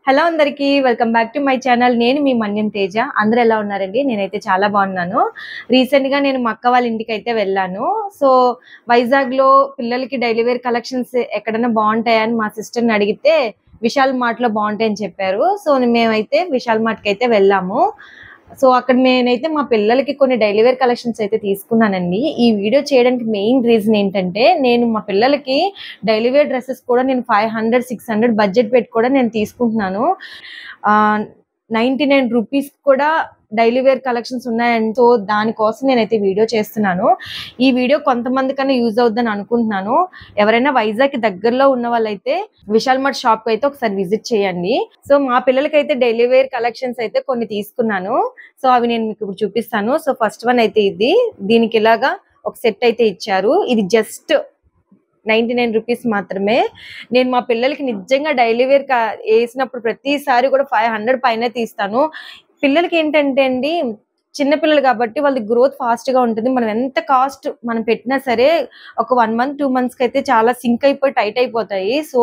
Hello అందరికీ welcome back to my channel. నేను మీ మన్యం తేజ. అందరూ ఎలా ఉన్నారండి? నేనైతే చాలా బాగున్నాను. రీసెంట్‌గా నేను మా అక్క వాళ్ళ ఇంటికైతే వెళ్ళాను. సో, వైజాగ్‌లో పిల్లలకి డైలీ వేర్ కలెక్షన్స్ ఎక్కడైనా బాగుంటాయా అని మా సిస్టర్‌ని అడిగితే విశాల్ మార్ట్‌లో బాగుంటాయని చెప్పారు. సో, మేమైతే విశాల్ మార్ట్‌కైతే వెళ్ళాము. సో, అక్కడ నేనైతే మా పిల్లలకి కొన్ని డైలీ వేర్ కలెక్షన్స్ అయితే తీసుకున్నానండి. ఈ వీడియో చేయడానికి మెయిన్ రీజన్ ఏంటంటే, నేను మా పిల్లలకి డైలీ వేర్ డ్రెసెస్ కూడా నేను 500, 600 బడ్జెట్ పెట్టి కూడా నేను తీసుకుంటున్నాను. 99 రూపీస్ కూడా డైలీ వేర్ కలెక్షన్స్ ఉన్నాయండి. సో, దానికోసం నేనైతే వీడియో చేస్తున్నాను. ఈ వీడియో కొంతమందికన్నా యూజ్ అవుద్దని అనుకుంటున్నాను. ఎవరైనా వైజాగ్‌కి దగ్గరలో ఉన్న వాళ్ళైతే విశాల్ మార్ట్ షాప్‌కి అయితే ఒకసారి విజిట్ చేయండి. సో, మా పిల్లలకైతే డైలీ వేర్ కలెక్షన్స్ అయితే కొన్ని తీసుకున్నాను. సో, అవి నేను మీకు ఇప్పుడు చూపిస్తాను. సో, ఫస్ట్ వన్ అయితే ఇది. దీనికి ఇలాగా ఒక సెట్ అయితే ఇచ్చారు. ఇది జస్ట్ 99 రూపీస్ మాత్రమే. నేను మా పిల్లలకి నిజంగా డైలీ వేర్ వేసినప్పుడు ప్రతిసారి కూడా 500 పైనే తీస్తాను. పిల్లలకి ఏంటంటే అండి, చిన్న పిల్లలు కాబట్టి వాళ్ళ గ్రోత్ ఫాస్ట్ గా ఉంటుంది. మనం ఎంత కాస్ట్ మనం పెట్టినా సరే ఒక 1 మంత్ 2 మంత్స్ కి అయితే చాలా సింక్ అయిపోయి టైట్ అయిపోతాయి. సో,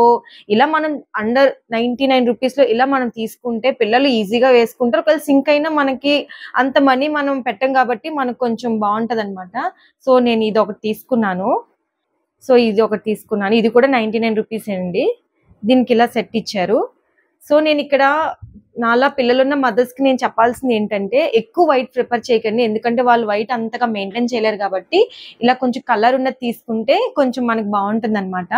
ఇలా మనం అండర్ 99 రూపీస్ లో ఇలా మనం తీసుకుంటే పిల్లలు ఈజీగా వేసుకుంటారు. ఒకవేళ సింక్ అయినా మనకి అంత మనీ మనం పెట్టం కాబట్టి మనకు కొంచెం బాగుంటది అనమాట. సో, నేను ఇది ఒకటి తీసుకున్నాను. సో, ఇది ఒకటి తీసుకున్నాను. ఇది కూడా 99 రూపీస్ అండి. దీనికి ఇలా సెట్ ఇచ్చారు. సో, నేను ఇక్కడ నాలా పిల్లలున్న మదర్స్ కి నేను చెప్పాల్సింది ఏంటంటే, ఎక్కువ వైట్ ప్రిఫర్ చేయకండి. ఎందుకంటే వాళ్ళు వైట్ అంతగా మెయింటైన్ చేయలేరు కాబట్టి ఇలా కొంచెం కలర్ ఉన్నది తీసుకుంటే కొంచెం మనకు బాగుంటుందన్నమాట.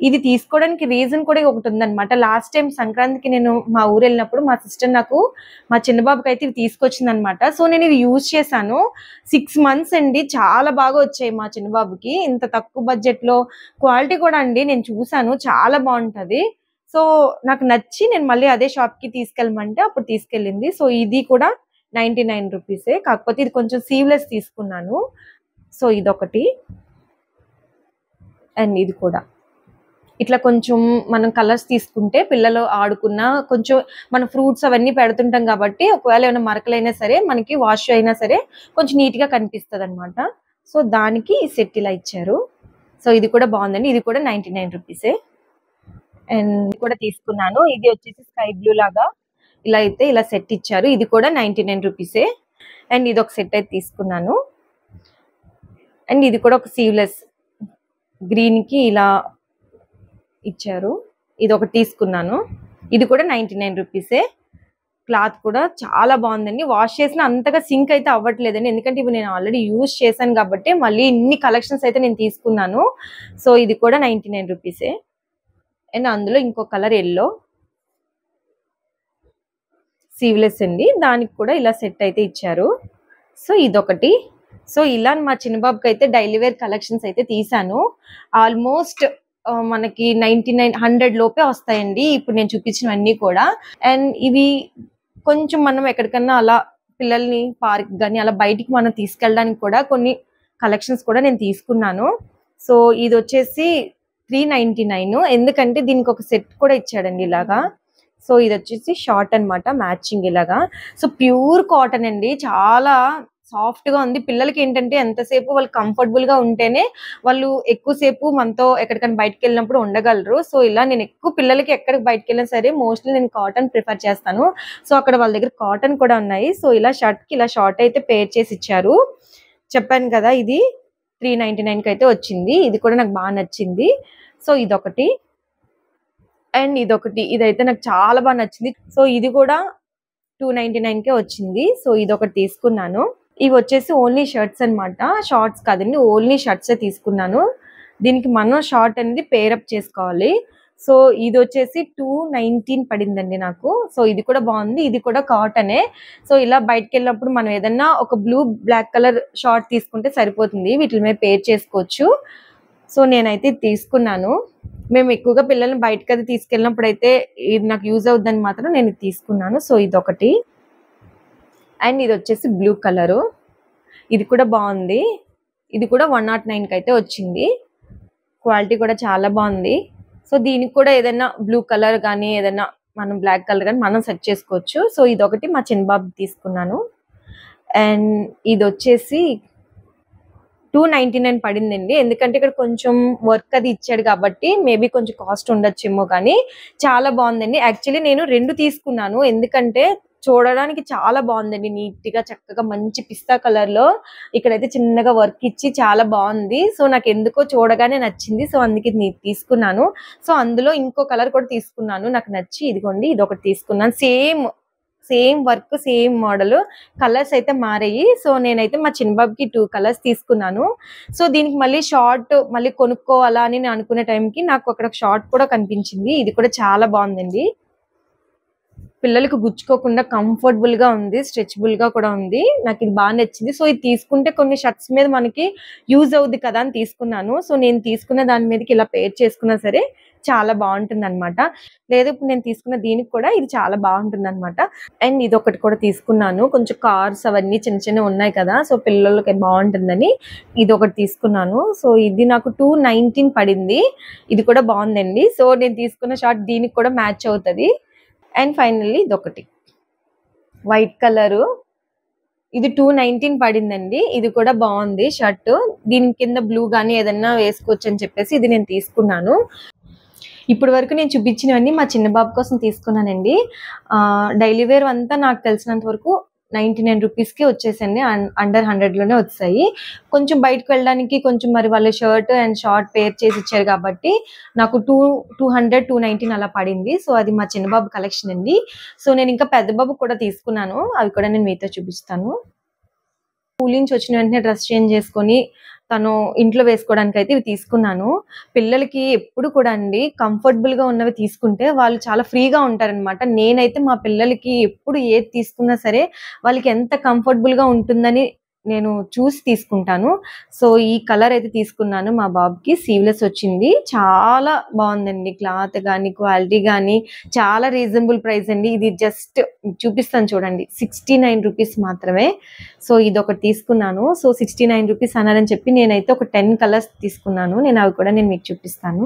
ఇది తీసుకోవడానికి రీజన్ కూడా ఒకటి ఉందన్నమాట. లాస్ట్ టైం సంక్రాంతికి నేను మా ఊరు వెళ్ళినప్పుడు మా సిస్టర్ నాకు మా చిన్న బాబుకి అయితే ఇవి తీసుకొచ్చిందనమాట. సో, నేను ఇవి యూజ్ చేశాను. 6 మంత్స్ అండి. చాలా బాగా వచ్చాయి మా చిన్న బాబుకి. ఇంత తక్కువ బడ్జెట్ లో క్వాలిటీ కూడా అండి నేను చూసాను, చాలా బాగుంటది. సో, నాకు నచ్చి నేను మళ్ళీ అదే షాప్ కి తీసుకెళ్ళమంటే అప్పుడు తీసుకెళ్ళింది. సో, ఇది కూడా 99 రూపీసే. కాకపోతే ఇది కొంచెం సీవ్లెస్ తీసుకున్నాను. సో, ఇదొకటి అండ్ ఇది కూడా ఇట్లా కొంచెం మనం కలర్స్ తీసుకుంటే పిల్లలు ఆడుకున్న కొంచెం మన ఫ్రూట్స్ అవన్నీ పెడుతుంటాం కాబట్టి ఒకవేళ ఏమైనా మరకలైనా సరే మనకి వాష్ అయినా సరే కొంచెం నీట్ గా కనిపిస్తుంది అనమాట. సో, దానికి ఈ సెట్ ఇలా ఇచ్చారు. సో, ఇది కూడా బాగుందండి. ఇది కూడా 99 రూపీసే అండ్ కూడా తీసుకున్నాను. ఇది వచ్చేసి స్కై బ్లూ లాగా ఇలా అయితే ఇలా సెట్ ఇచ్చారు. ఇది కూడా 99 రూపీసే అండ్ ఇది ఒక సెట్ అయితే తీసుకున్నాను. అండ్ ఇది కూడా ఒక సీవ్లెస్ గ్రీన్ కి ఇలా ఇచ్చారు. ఇది ఒకటి తీసుకున్నాను. ఇది కూడా 99 రూపీసే. క్లాత్ కూడా చాలా బాగుందండి. వాష్ చేసిన అంతగా సింక్ అయితే అవ్వట్లేదండి. ఎందుకంటే ఇవి నేను ఆల్రెడీ యూజ్ చేశాను కాబట్టి మళ్ళీ ఇన్ని కలెక్షన్స్ అయితే నేను తీసుకున్నాను. సో, ఇది కూడా 99 రూపీసే అండ్ అందులో ఇంకో కలర్ ఎల్లో సీవ్లెస్ అండి. దానికి కూడా ఇలా సెట్ అయితే ఇచ్చారు. సో, ఇదొకటి. సో, ఇలా మా చిన్న బాబుకి అయితే డైలీ వేర్ కలెక్షన్స్ అయితే తీసాను. ఆల్మోస్ట్ మనకి 99, 100 లోపే వస్తాయండి ఇప్పుడు నేను చూపించినవన్నీ కూడా. అండ్ ఇవి కొంచెం మనం ఎక్కడికన్నా అలా పిల్లల్ని పార్క్ గాని అలా బయటికి మనం తీసుకెళ్ళడానికి కూడా కొన్ని కలెక్షన్స్ కూడా నేను తీసుకున్నాను. సో, ఇది వచ్చేసి 399. ఎందుకంటే దీనికి ఒక సెట్ కూడా ఇచ్చాడండి ఇలాగా. సో, ఇది వచ్చేసి షార్ట్ అన్నమాట, మ్యాచింగ్ ఇలాగా. సో, ప్యూర్ కాటన్ అండి. చాలా సాఫ్ట్ గా ఉంది. పిల్లలకి ఏంటంటే ఎంతసేపు వాళ్ళు కంఫర్టబుల్ గా ఉంటేనే వాళ్ళు ఎక్కువసేపు మనతో ఎక్కడికైనా బయటకు వెళ్ళినప్పుడు ఉండగలరు. సో, ఇలా నేను ఎక్కువ పిల్లలకి ఎక్కడికి బయటకు వెళ్ళినా సరే మోస్ట్లీ నేను కాటన్ ప్రిఫర్ చేస్తాను. సో, అక్కడ వాళ్ళ దగ్గర కాటన్ కూడా ఉన్నాయి. సో, ఇలా షర్ట్ కి ఇలా షార్ట్ అయితే పేర్ చేసి ఇచ్చారు. చెప్పాను కదా, ఇది 399 కి అయితే వచ్చింది. ఇది కూడా నాకు బాగా నచ్చింది. సో, ఇదొకటి అండ్ ఇదొకటి. ఇదైతే నాకు చాలా బాగా నచ్చింది. సో, ఇది కూడా 299 కే వచ్చింది. సో, ఇదొకటి తీసుకున్నాను. ఇవి వచ్చేసి ఓన్లీ షర్ట్స్ అన్నమాట. షార్ట్స్ కాదండి, ఓన్లీ షర్ట్సే తీసుకున్నాను. దీనికి మనం షార్ట్ అనేది పేరప్ చేసుకోవాలి. సో, ఇది వచ్చేసి 219 పడిందండి నాకు. సో, ఇది కూడా బాగుంది. ఇది కూడా కాటనే. సో, ఇలా బయటకు వెళ్ళినప్పుడు మనం ఏదన్నా ఒక బ్లూ బ్లాక్ కలర్ షార్ట్ తీసుకుంటే సరిపోతుంది. వీటి మీద పేర్ చేసుకోవచ్చు. సో, నేనైతే తీసుకున్నాను. మేము ఎక్కువగా పిల్లల్ని బయటకు అది తీసుకెళ్ళినప్పుడు అయితే ఇది నాకు యూజ్ అవుద్దని మాత్రం నేను ఇది తీసుకున్నాను. సో, ఇదొకటి అండ్ ఇది వచ్చేసి బ్లూ కలరు. ఇది కూడా బాగుంది. ఇది కూడా 109 కి అయితే వచ్చింది. క్వాలిటీ కూడా చాలా బాగుంది. సో, దీనికి కూడా ఏదైనా బ్లూ కలర్ కానీ ఏదైనా మనం బ్లాక్ కలర్ కానీ మనం సెట్ చేసుకోవచ్చు. సో, ఇదొకటి మా చిన్న బాబు తీసుకున్నాను. అండ్ ఇది వచ్చేసి 299 పడిందండి. ఎందుకంటే ఇక్కడ కొంచెం వర్క్ అది ఇచ్చాడు కాబట్టి మేబీ కొంచెం కాస్ట్ ఉండొచ్చేమో కానీ చాలా బాగుందండి. యాక్చువల్లీ నేను 2 తీసుకున్నాను. ఎందుకంటే చూడడానికి చాలా బాగుందండి. నీట్ గా చక్కగా మంచి పిస్తా కలర్ లో ఇక్కడైతే చిన్నగా వర్క్ ఇచ్చి చాలా బాగుంది. సో నాకు ఎందుకో చూడగానే నచ్చింది. సో అందుకే తీసుకున్నాను. సో అందులో ఇంకో కలర్ కూడా తీసుకున్నాను. నాకు నచ్చి ఇదిగోండి ఇది ఒకటి తీసుకున్నాను. Same work same model, colours అయితే మారాయి. సో నేనైతే మా చిన్నబాబుకి 2 కలర్స్ తీసుకున్నాను. సో దీనికి మళ్ళీ షార్ట్ మళ్ళీ కొనుక్కోవాలా అని నేను అనుకునే టైంకి నాకు అక్కడ షార్ట్ కూడా కనిపించింది. ఇది కూడా చాలా బాగుందండి. పిల్లలకు గుచ్చుకోకుండా కంఫర్టబుల్ గా ఉంది, స్ట్రెచబుల్ గా కూడా ఉంది. నాకు ఇది బాగా నచ్చింది. సో ఇది తీసుకుంటే కొన్ని షర్ట్స్ మీద మనకి యూజ్ అవుద్ది కదా అని తీసుకున్నాను. సో నేను తీసుకున్న దాని మీదకి ఇలా పేర్ చేసుకున్నా సరే చాలా బాగుంటుంది అనమాట. లేదు ఇప్పుడు నేను తీసుకున్న దీనికి కూడా ఇది చాలా బాగుంటుంది అనమాట. అండ్ ఇది ఒకటి కూడా తీసుకున్నాను. కొంచెం కార్స్ అవన్నీ చిన్న చిన్న ఉన్నాయి కదా, సో పిల్లలకి బాగుంటుందని ఇది ఒకటి తీసుకున్నాను. సో ఇది నాకు 219 పడింది. ఇది కూడా బాగుందండి. సో నేను తీసుకున్న షార్ట్ దీనికి కూడా మ్యాచ్ అవుతుంది. అండ్ ఫైనల్లీ ఇదొకటి వైట్ కలరు, ఇది 219 పడిందండి. ఇది కూడా బాగుంది షర్ట్. దీని కింద బ్లూ గానీ ఏదన్నా వేసుకోవచ్చు అని చెప్పేసి ఇది నేను తీసుకున్నాను. ఇప్పటి వరకు నేను చూపించినవన్నీ మా చిన్న బాబు కోసం తీసుకున్నానండి. డైలీ వేర్ అంతా నాకు తెలిసినంత వరకు 99 రూపీస్కి వచ్చేసండి. అండర్ 100 లోనే వచ్చాయి. కొంచెం బయటకు వెళ్ళడానికి కొంచెం మరి వాళ్ళ షర్ట్ అండ్ షార్ట్ పేర్ చేసి ఇచ్చారు కాబట్టి నాకు 200 219 అలా పడింది. సో అది మా చిన్న బాబు కలెక్షన్ అండి. సో నేను ఇంకా పెద్ద బాబు కూడా తీసుకున్నాను. అవి కూడా నేను మీతో చూపిస్తాను. స్కూల్ నుంచి వచ్చిన వెంటనే డ్రెస్ చేంజ్ చేసుకొని తను ఇంట్లో వేసుకోవడానికి అయితే ఇవి తీసుకున్నాను. పిల్లలకి ఎప్పుడు కూడా అండి కంఫర్టబుల్ గా ఉన్నవి తీసుకుంటే వాళ్ళు చాలా ఫ్రీగా ఉంటారనమాట. నేనైతే మా పిల్లలకి ఎప్పుడు ఏది తీసుకున్నా సరే వాళ్ళకి ఎంత కంఫర్టబుల్ గా ఉంటుందని నేను చూసి తీసుకుంటాను. సో ఈ కలర్ అయితే తీసుకున్నాను. మా బాబుకి సీవ్లెస్ వచ్చింది. చాలా బాగుందండి. క్లాత్ కానీ క్వాలిటీ కానీ చాలా రీజనబుల్ ప్రైస్ అండి. ఇది జస్ట్ చూపిస్తాను చూడండి, 69 రూపీస్ మాత్రమే. సో ఇది ఒకటి తీసుకున్నాను. సో 69 రూపీస్ అన్నారని చెప్పి నేనైతే ఒక 10 కలర్స్ తీసుకున్నాను. నేను అవి కూడా నేను మీకు చూపిస్తాను.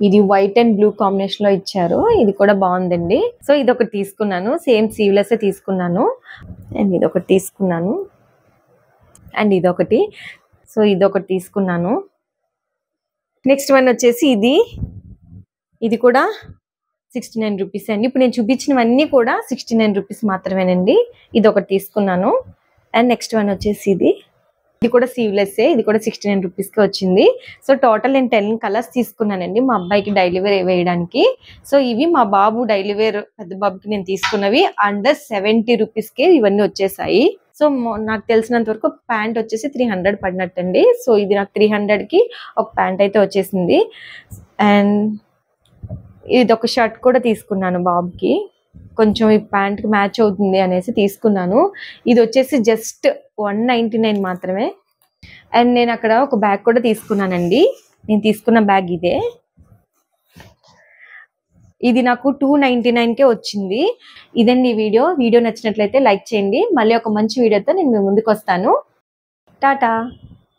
ఇది వైట్ అండ్ బ్లూ కాంబినేషన్ లో ఇచ్చారు. ఇది కూడా బాగుందండి. సో ఇది ఒకటి తీసుకున్నాను. సేమ్ సీవ్లెస్ తీసుకున్నాను. అండ్ ఇది ఒకటి తీసుకున్నాను. అండ్ ఇదొకటి. సో ఇదొకటి తీసుకున్నాను. నెక్స్ట్ వన్ వచ్చేసి ఇది కూడా 69 రూపీస్ అండి. ఇప్పుడు నేను చూపించినవన్నీ కూడా 69 రూపీస్ మాత్రమేనండి. ఇది ఒకటి తీసుకున్నాను. అండ్ నెక్స్ట్ వన్ వచ్చేసి ఇది కూడా సీవ్లెస్. ఇది కూడా 69 రూపీస్కి వచ్చింది. సో టోటల్ నేను 10 కలర్స్ తీసుకున్నానండి మా అబ్బాయికి డైలీ వేర్ వేయడానికి. సో ఇవి మా బాబు డైలీ వేర్ పెద్ద బాబుకి నేను తీసుకున్నవి అండర్ 70 రూపీస్కే ఇవన్నీ వచ్చేసాయి. సో నాకు తెలిసినంత వరకు ప్యాంట్ వచ్చేసి 300 పడినట్టండి. సో ఇది నాకు 300కి ఒక ప్యాంట్ అయితే వచ్చేసింది. అండ్ ఇది ఒక షర్ట్ కూడా తీసుకున్నాను బాబుకి. కొంచెం ఈ ప్యాంట్కి మ్యాచ్ అవుతుంది అనేసి తీసుకున్నాను. ఇది వచ్చేసి జస్ట్ 199 మాత్రమే. అండ్ నేను అక్కడ ఒక బ్యాగ్ కూడా తీసుకున్నానండి. నేను తీసుకున్న బ్యాగ్ ఇదే. ఇది నాకు 299కే వచ్చింది. ఇదండి వీడియో నచ్చినట్లయితే లైక్ చేయండి. మళ్ళీ ఒక మంచి వీడియోతో నేను మీ ముందుకు వస్తాను. టాటా.